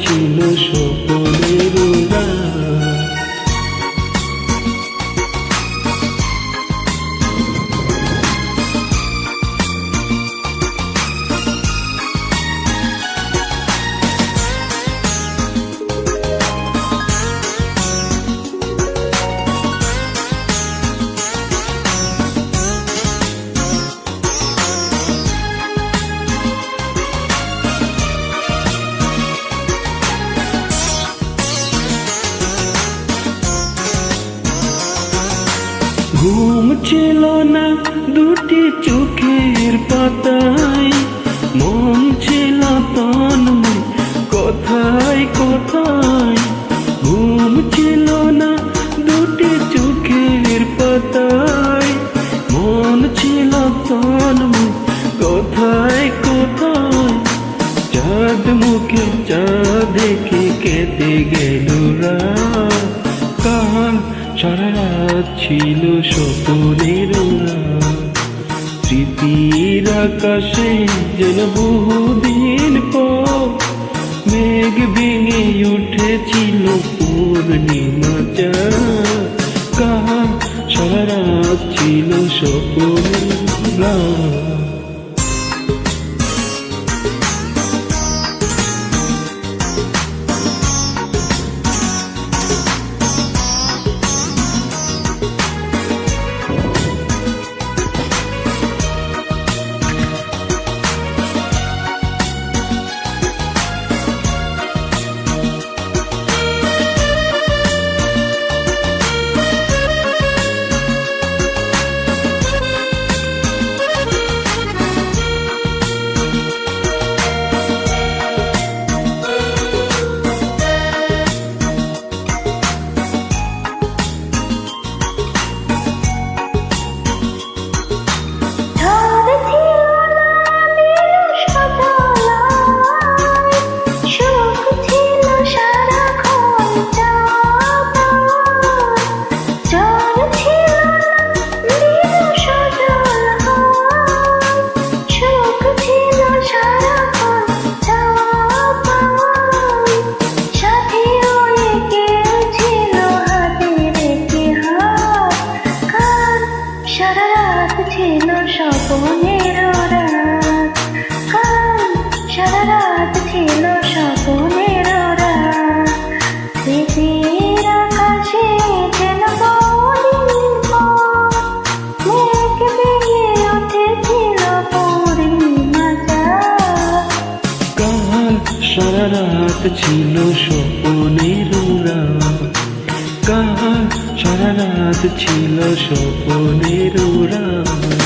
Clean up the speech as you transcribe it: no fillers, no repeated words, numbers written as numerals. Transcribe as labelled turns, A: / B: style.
A: ছিল স্বপ্নের রাত। ঘুম ছিল না দুটি চোখের পাতায়, মন ছিল তন্ময় কোথায় কোথায়। ঘুম ছিল না দুটি চোখের পাতায়, মন ছিল তন্ময় কোথায় কোথায়। চাঁদ মুখে চাঁদ দেখে কেটে গেল রাত, কাল সারা রাত ছিল স্বপ্নের রাত। স্মৃতির আকাশে যেন বহুদিন পর মেঘ ভেঙে উঠেছিল পূর্ণিমা চাঁদ, কাল সারা রাত ছিল স্বপ্নের রাত।
B: ছিল স্বপ্নের রাত, কাল সারা রাত ছিল স্বপ্নের রাত। স্মৃতির আকাশে যেন বহুদিন পর মেঘ ভেঙে উঠেছিল পূর্ণিমা চাঁদ,
A: কাল সারা রাত ছিল স্বপ্নের রাত, কাল সারা রাত ছিল স্বপ্নের রাত।